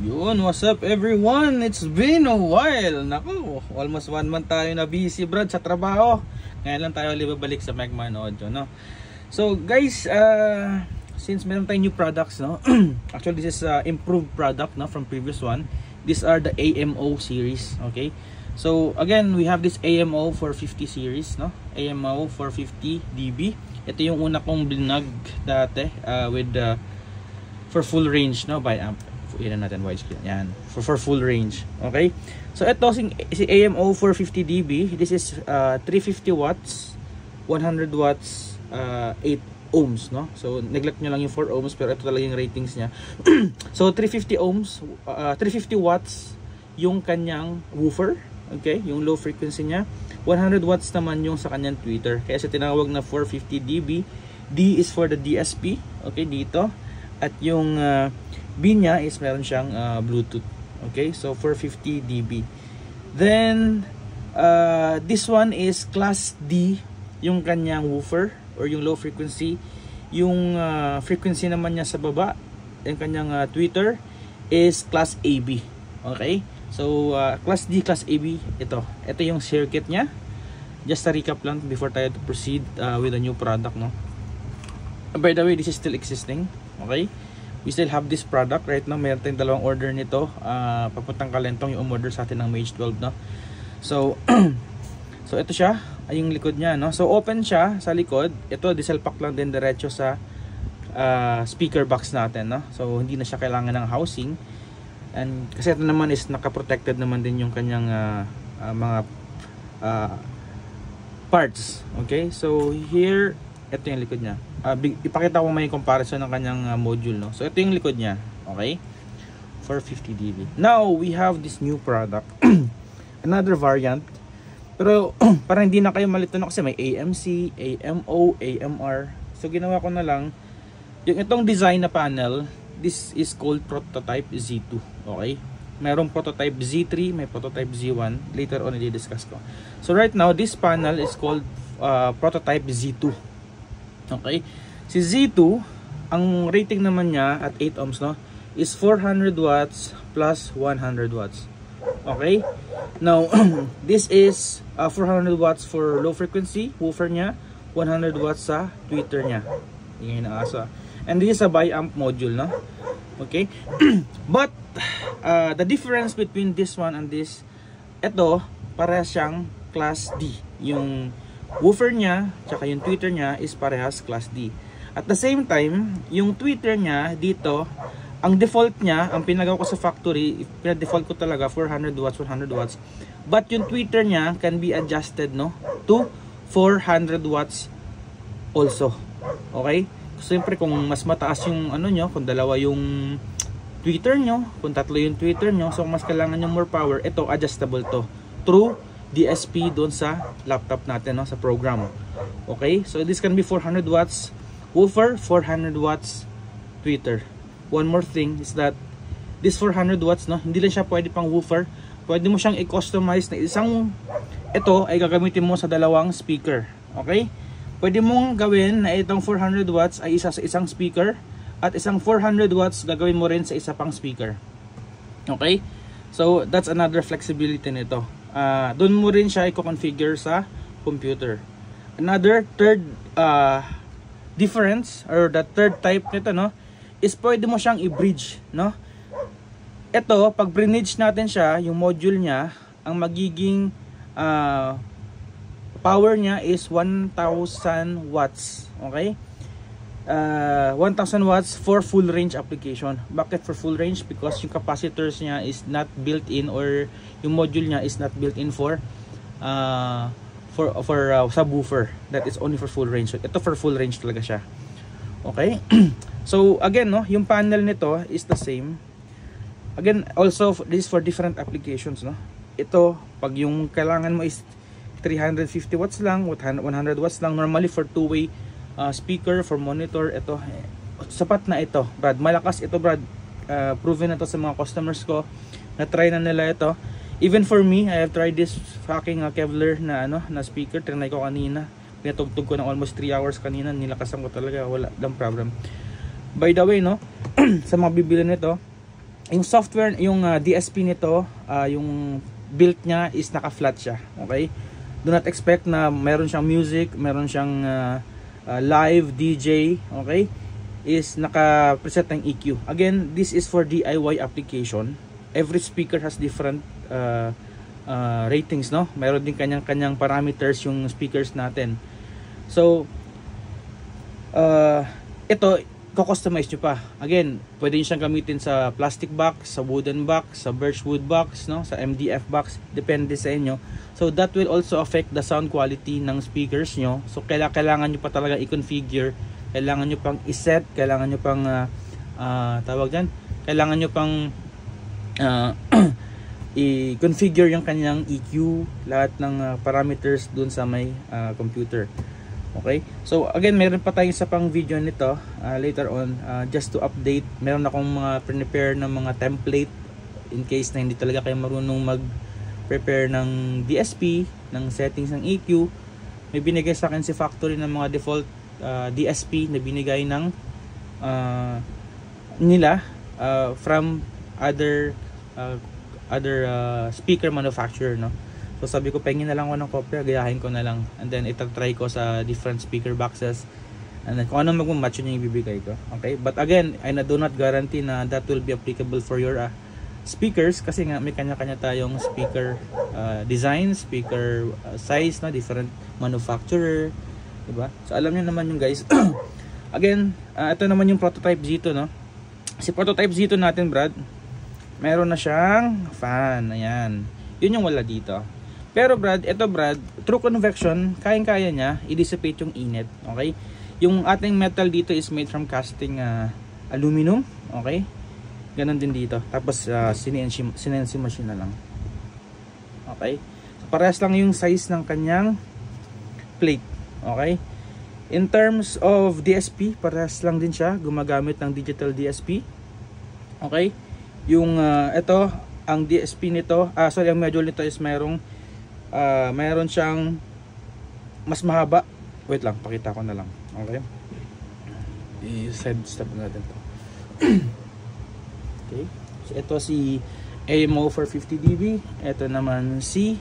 Yun, what's up everyone? It's been a while. Naku, almost 1 month tayo na busy brad sa trabaho. Ngayon lang tayo libabalik sa Megman Audio, no? So guys, since meron tayong new products, no? Actually this is improved product, no, from previous one. These are the AMO series, okay? So again, we have this AMO 450 series, no? AMO 450 dB. Ito yung una kong blinag dati with for full range, no, by amp. Ilan natin widescreen. Yan. For full range. Okay? So ito si AMO 450 dB. This is 350 watts, 100 watts, 8 ohms, no? So neglect nyo lang yung 4 ohms pero ito talaga yung ratings niya. So 350 ohms, 350 watts yung kanyang woofer. Okay? Yung low frequency niya. 100 watts naman yung sa kanyang tweeter. Kaya siya tinawag na 450 dB. D is for the DSP. Okay? Dito. At yung B niya is meron siyang Bluetooth. Okay, so 450 dB. Then this one is class D yung kanyang woofer or yung low frequency. Yung frequency naman niya sa baba, yung kanyang tweeter is class AB. Okay, so class D, class AB, ito yung circuit niya. Just a recap lang before tayo to proceed with a new product, no? By the way, this is still existing. Okay, we still have this product right now. Meron tayong dalawang order nito, papuntang Kalentong yung umorder sa atin ng Mage 12, no? So so ito siya, ay yung likod niya, no? So open siya sa likod. Ito diesel pack lang din diretso sa speaker box natin, no? So hindi na siya kailangan ng housing. And kasi ito naman is naka-protected naman din yung kanyang mga parts. Okay? So here, ito yung likod niya. Ipakita ko may comparison ng kanyang module, no? So ito yung likod niya. Okay? 450 dB. Now we have this new product. Another variant. Pero para hindi na kayo malito, no? Kasi may AMC, AMO, AMR. So ginawa ko na lang yung itong design na panel. This is called prototype Z2. Okay? Merong prototype Z3, may prototype Z1. Later on i-discuss ko. So right now this panel is called prototype Z2. Okay, si Z2, ang rating naman niya at 8 ohms, no, is 400 watts plus 100 watts. Okay, now this is 400 watts for low frequency woofer niya, 100 watts sa tweeter niya. Yan ang asa. And this is a bi-amp module, no? Okay, but the difference between this one and this, ito para siyang class D. Yung woofer niya, tsaka yung tweeter niya is parehas class D. At the same time, yung tweeter niya dito, ang default niya, ang pinagawa ko sa factory, pina-default ko talaga 400 watts, 100 watts. But yung tweeter niya can be adjusted, no, to 400 watts also. Okay? Siyempre kung mas mataas yung ano nyo, kung dalawa yung tweeter nyo, kung tatlo yung tweeter nyo, so mas kailangan nyo more power, ito adjustable to through DSP doon sa laptop natin, no, sa program. Okay, so this can be 400 watts woofer, 400 watts tweeter. One more thing is that this 400 watts, no, hindi lang siya pwede pang woofer. Pwede mo siyang i-customize na isang, ito ay gagamitin mo sa dalawang speaker. Okay, pwede mong gawin na itong 400 watts ay isa sa isang speaker at isang 400 watts gagawin mo rin sa isa pang speaker. Okay, so that's another flexibility nito. Doon mo rin siya i-configure sa computer. Another third difference or the third type nito, no, is pwede mo siyang i-bridge, no? Ito, pag bridge natin siya, yung module niya, ang magiging power niya is 1,000 watts. Okay? 1,000 watts for full range application. Bakit for full range? Because yung capacitors niya is not built in, or yung module niya is not built in for subwoofer. That is only for full range. So ito for full range talaga siya. Okay? So again, no, yung panel nito is the same. Again, also this is for different applications, no. Ito pag yung kailangan mo is 350 watts lang, 100 watts lang, normally for two-way speaker, for monitor, ito sapat na ito, Brad. Malakas ito, Brad. Proven na to sa mga customers ko. Na-try na nila ito. Even for me, I have tried this fucking Kevlar na na speaker. Trinay ko kanina. Pinatugtog ko ng almost 3 hours kanina. Nilakasan ko talaga, wala lang problem. By the way, no, sa mga bibili nito, Yung software, yung DSP nito, yung built niya is naka-flat siya. Okay? Do not expect na meron siyang music, meron siyang live DJ, okay? Is naka-preset ng EQ. Again, this is for DIY application. Every speaker has different ratings, no? Meron din kanyang parameters yung speakers natin. So, ito, kustomize nyo pa. Again, pwede nyo siyang gamitin sa plastic box, sa wooden box, sa birchwood box, no? Sa MDF box. Depende sa inyo. So, that will also affect the sound quality ng speakers nyo. So, kailangan nyo pa talaga i-configure. Kailangan nyo pang i-set. Kailangan nyo pang, tawag dyan, kailangan nyo pang i-configure yung kanyang EQ, lahat ng parameters dun sa may computer. Okay, so again, meron pa tayo sa pang video nito later on, just to update. Meron akong mga prepare ng mga template in case na hindi talaga kayo marunong mag-prepare ng DSP, ng settings ng EQ. May binigay sa akin si Factory ng mga default DSP na binigay ng nila from other speaker manufacturer, no? So sabi ko, pengin na lang ako ng kopya, gayahin ko na lang, and then itatry ko sa different speaker boxes, and then kung ano mag-match yun yung ibibigay ko. Okay, but again, I do not guarantee na that will be applicable for your speakers, kasi nga may kanya-kanya tayong speaker design, speaker size na different manufacturer, diba? So alam niyo naman yung guys. Again, ito naman yung prototype Zito, no? Si prototype Zito natin, Brad, meron na siyang fan. Ayan, yun yung wala dito. Pero Brad, ito Brad, through convection, kayang-kaya niya i-dissipate yung init. Okay? Yung ating metal dito is made from casting aluminum. Okay? Ganon din dito. Tapos CNC machine na lang. Okay? So, parehas lang yung size ng kanyang plate. Okay? In terms of DSP, parehas lang din siya. Gumagamit ng digital DSP. Okay? Yung ito, ang DSP nito, sorry, ang module nito is mayroon siyang mas mahaba. Wait lang, pakita ko na lang. Okay? I-side step natin to. Okay? So ito si AMO 450 dB. Ito naman si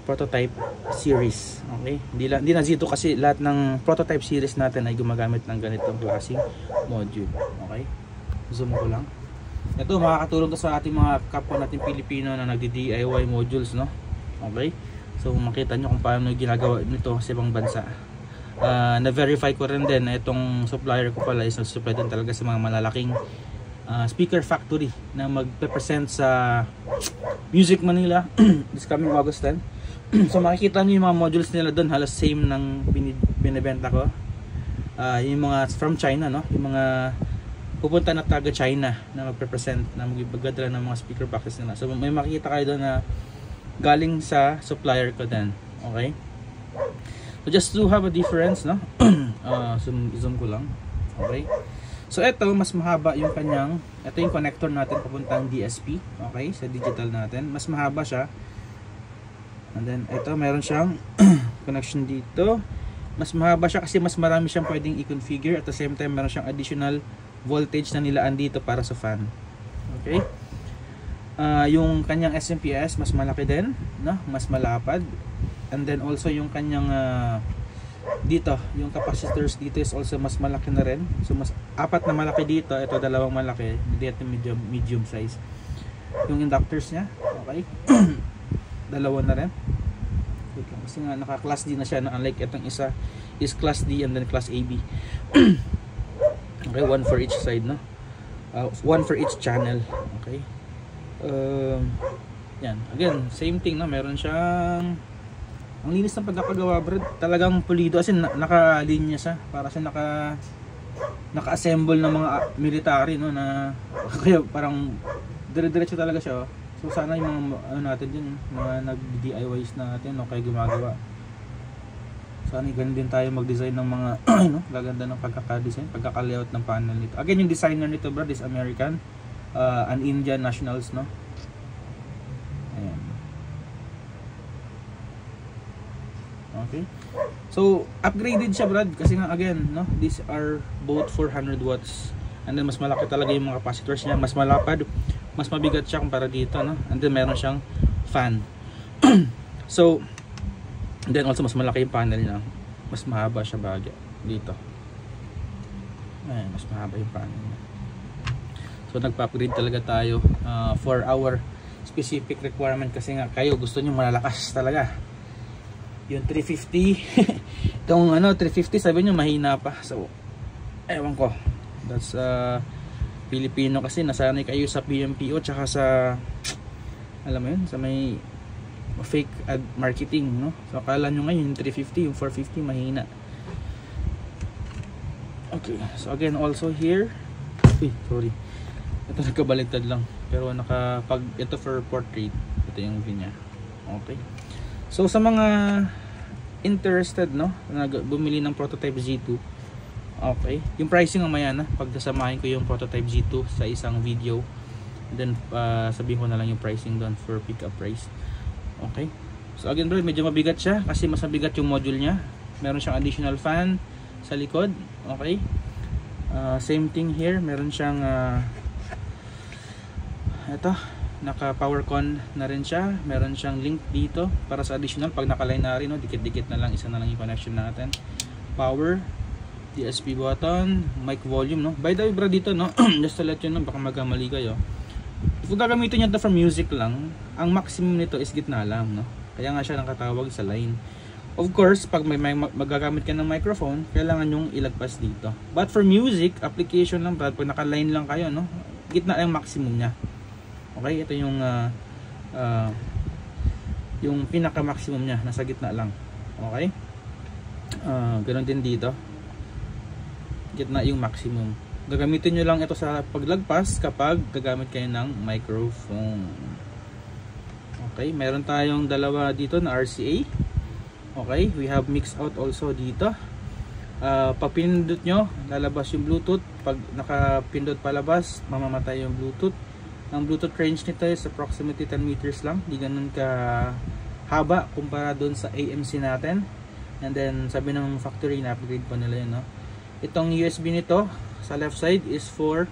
prototype series. Okay? Hindi na Zito kasi lahat ng prototype series natin ay gumagamit ng ganitong klaseng module. Okay? Zoom ko lang. Ito, makakatulong to sa ating mga kapwa natin Pilipino na nagdi-DIY modules, no? Okay? So, makita nyo kung paano ginagawa nito sa ibang bansa. Na-verify ko rin din na itong supplier ko pala is nag-supply din talaga sa mga malalaking speaker factory na magpe-present sa Music Manila this coming August 10. So, makikita nyo yung mga modules nila doon, halos same ng binibenta ko. Yung mga from China, no? Yung mga pupunta na taga China na magpe-present, na magdadala ng mga speaker boxes nila. So may makikita kayo doon na galing sa supplier ko din. Okay? So just to have a difference, no? Zoom ko lang. Okay? So ito, mas mahaba yung kanyang, ito yung connector natin papuntang DSP. Okay? Sa digital natin. Mas mahaba siya. And then ito, meron siyang connection dito. Mas mahaba siya kasi mas marami siyang pwedeng i-configure. At the same time, meron siyang additional voltage na nilaan dito para sa fan. Okay? Yung kanyang SMPS mas malaki din, no? Mas malapad. And then also yung kanyang dito, yung capacitors dito is also mas malaki na rin. So mas apat na malaki dito, ito dalawang malaki, dito medium size. Yung inductors niya, okay? Dalawa na rin. Kasi nga naka-class D na siya, no? Unlike itong isa is class D and then class AB. Okay, one for each side, no? One for each channel. Okay. Yan. Again, same thing, no? Meron siyang ang linis ng pagkakagawa, bro. Talagang pulido kasi naka-linya siya. Para siya naka-assemble ng mga military, no? Na kaya parang dire-diretso talaga siya. So sana yung mga ano natin din, mga nag-DIYs natin, no? Kaya gumagawa. Sana ganun din tayo mag-design ng mga no? Gaganda ng pagkaka-design, pagkaka-layout ng panel nito. Again, yung designer nito, bro, is American, an Indian nationals, no? Ayan. Okay. So, upgraded siya, Brad, kasi nga again, no, these are both 400 watts And then mas malaki talaga yung mga capacitors niya, mas malapad, mas mabigat siya kumpara dito, no? And then meron siyang fan. So then also mas malaki yung panel niya, mas mahaba siya bagay dito. Ayan, mas mahaba yung panel niya. So nagpa-upgrade talaga tayo for our specific requirement, kasi nga kayo gusto niyo malalakas talaga. Yung 350 itong 350 sabi niyo mahina pa. So ewan ko. That's Filipino kasi, nasanay kayo sa PMPO tsaka sa, alam mo yun, sa may fake ad marketing, no? So akala nyo ngayon yung 350, yung 450 mahina. Okay, so again also here, sorry, ito nagkabaliktad lang, pero pag ito for portrait, ito yung view nya. Okay, so sa mga interested, no, na bumili ng prototype Z2, okay, yung pricing mamaya na pag nasamahin ko yung prototype Z2 sa isang video, then sabihin ko na lang yung pricing doon for pick up price. Okay, so again bro, medyo mabigat siya kasi mas mabigat yung module nya. Meron siyang additional fan sa likod. Okay, same thing here, meron siyang ito, naka power con na rin siya. Meron siyang link dito para sa additional pag naka-line na rin, no? Dikit-dikit na lang, isa na lang yung connection natin. Power, DSP button, mic volume, no? By the way bro, dito, no, just to let you know, baka magkamali kayo, kung gagamitin nyo ito for music lang, ang maximum nito is gitna lang, no? Kaya nga siya nakatawag sa line. Of course, pag may magagamit ka ng microphone, kailangan yung ilagpas dito. But for music application lang, pag naka-line lang kayo, no, gitna ang maximum nya. Okay, ito yung pinaka maximum nya, nasa gitna lang. Okay, ganoon din dito, gitna yung maximum. Gagamitin nyo lang ito sa paglagpas kapag gagamit kayo ng microphone. Okay, meron tayong dalawa dito na RCA. Okay, we have mix out also dito. Pag pinindot nyo, lalabas yung Bluetooth. Pag nakapindot palabas, mamamatay yung Bluetooth. Ang Bluetooth range nito is approximately 10 meters lang, di ganun ka haba kumpara doon sa AMC natin. And then sabi ng factory na upgrade pa nila yun, no? Itong USB nito sa left side is for,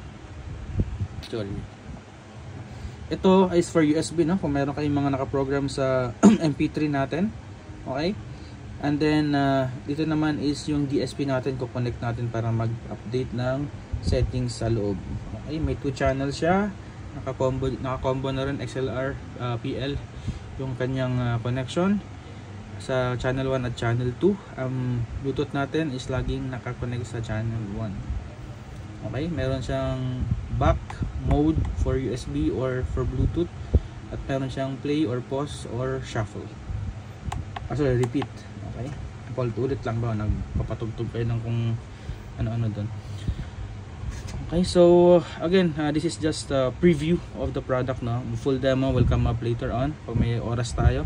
ito is for USB, no? Kung meron kayong mga nakaprogram sa MP3 natin. Okay, and then dito naman is yung DSP natin, ko-connect natin para mag-update ng settings sa loob. Okay, may 2 channels siya, naka-combo na rin XLR PL yung kanyang connection sa channel 1 at channel 2. Bluetooth natin is laging naka-connect sa channel 1. Okay, meron siyang back mode for USB or for Bluetooth, at meron siyang play or pause or shuffle. Sorry, repeat. Okay, ulit lang ba, nagpapatugtog kayo ng kung ano-ano doon. Okay, so again, this is just a preview of the product, no? Full demo will come up later on pag may oras tayo.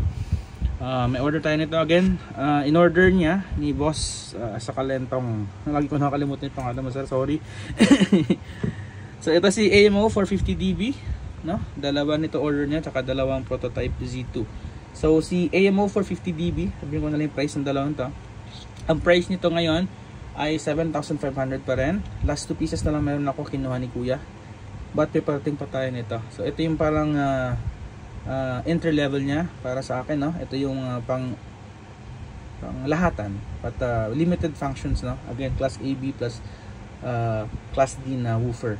May order tayo nito again. In order niya ni boss sa Kalentong, lagi ko nakakalimutan yung pangalan mo, sir, sorry. So ito si AMO 450dB, no? Dalawa nito order niya, tsaka dalawang prototype Z2. So si AMO 450dB, sabihin ko na lang yung price ng dalawang to. Ang price nito ngayon ay 7,500 pa rin. Last 2 pieces na lang meron ako kinuha ni kuya, but may parating pa tayo nito. So ito yung parang entry level nya para sa akin, no? Ito yung pang lahatan, but limited functions, no? Again, class AB plus class D na woofer.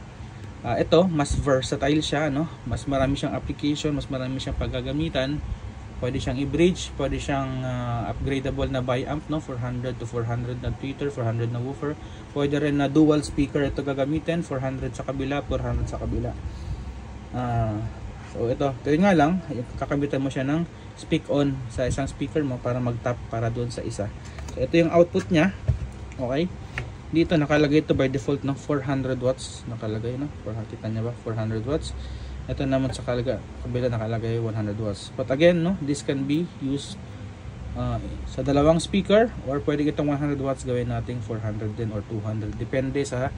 Ito mas versatile siya, no? Mas marami siyang application, mas marami siyang paggagamitan. Pwede siyang i-bridge, pwede siyang upgradable na bi-amp, no? 400 to 400 na tweeter, 400 na woofer. Pwede rin na dual speaker ito gagamitin, 400 sa kabila, 400 sa kabila. So ito nga lang, kakabitan mo siya ng speak on sa isang speaker mo para mag-tap para doon sa isa. So ito yung output niya. Okay, dito nakalagay ito by default ng 400 watts nakalagay, no? Kita niya ba, 400 watts. Ito naman sa kabila nakalagay 100 watts. But again, no, this can be used sa dalawang speaker, or pwede itong 100 watts gawin natin 400 din or 200, depende sa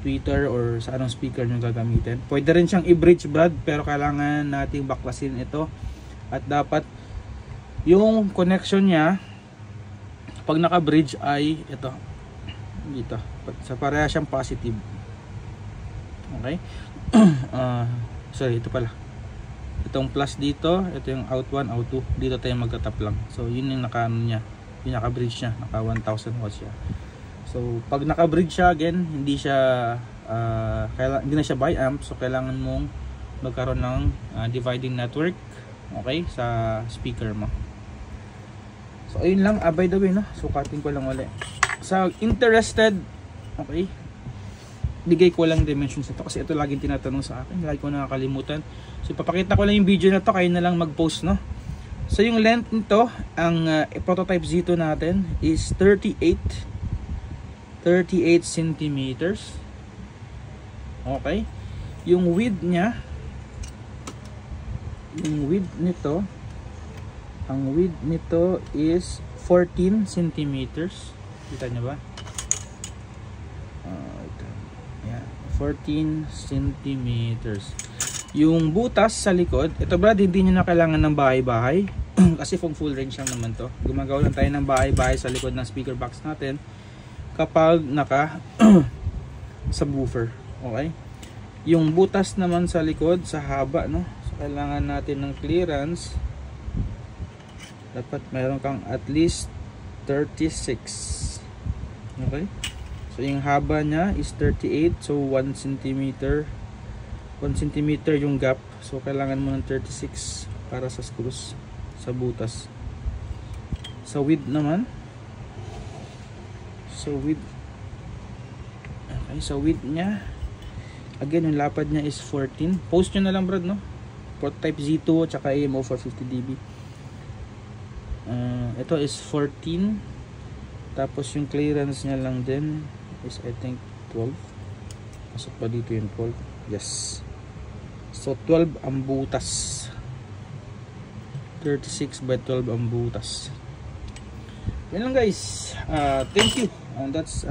tweeter or sa anong speaker nyo gagamitin. Pwede rin siyang i-bridge, Brad, pero kailangan nating baklasin ito, at dapat yung connection nya pag naka-bridge ay ito dito, sa pareha siyang positive. Okay. Sorry, ito pala. Itong plus dito, ito yung out 1, out 2. Dito tayo magtatap lang. So yun yung naka-ano niya, yung naka-bridge niya, naka 1000 watts siya. So pag naka-bridge siya, again, hindi siya hindi na siya bi-amp, so kailangan mong magkaroon ng dividing network, okay, sa speaker mo. So ayun lang, by the way, no, sukatin ko lang ulit. Sa interested, okay, bigay ko lang dimensions nito kasi ito laging tinatanong sa akin, lagi ko nakakalimutan. So ipapakita ko lang yung video na to, kayo na lang mag-post, no. So yung length nito, ang prototype Z2 natin is 38 centimeters. Okay. Yung width niya, yung width nito, ang width nito is 14 centimeters. Kita nyo ba? Yeah, 14 centimeters. Yung butas sa likod, ito brad, hindi nyo na kailangan ng bahay-bahay kasi full range lang naman to. Gumagawa lang tayo ng bahay-bahay sa likod ng speaker box natin kapag naka subwoofer. Okay? Yung butas naman sa likod, sa haba, no? So kailangan natin ng clearance. Dapat mayroon kang at least 36. Okay? So yung haba niya is 38, so 1 centimeter. 1 centimeter yung gap. So kailangan mo ng 36 para sa screws sa butas. Sa width naman, okay, sa width niya, again, yung lapad niya is 14. Post nyo na lang brad, no? Prototype Z2 at saka AMO 450dB. Ito is 14. Tapos yung clearance niya lang din is I think 12. Pasok pa dito yung 12. Yes. So 12 ang butas. 36 by 12 ang butas. Yan lang guys. Thank you. And that's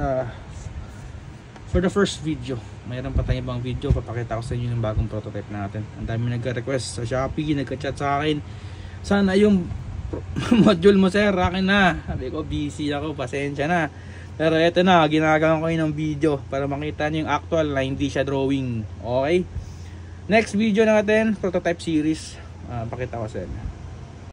for the first video. Mayroon pa tayong ibang video, papakita ko sa inyo yung bagong prototype natin. Ang dami nagka-request sa Shopee, nagka-chat sa akin, sana yung module mo sir, akin na. Sabi ko busy ako, pasensya na. Pero eto na, ginagawa ko yun ng video para makita nyo yung actual na hindi siya drawing. Okay, next video natin, prototype series, pakita ko sa inyo.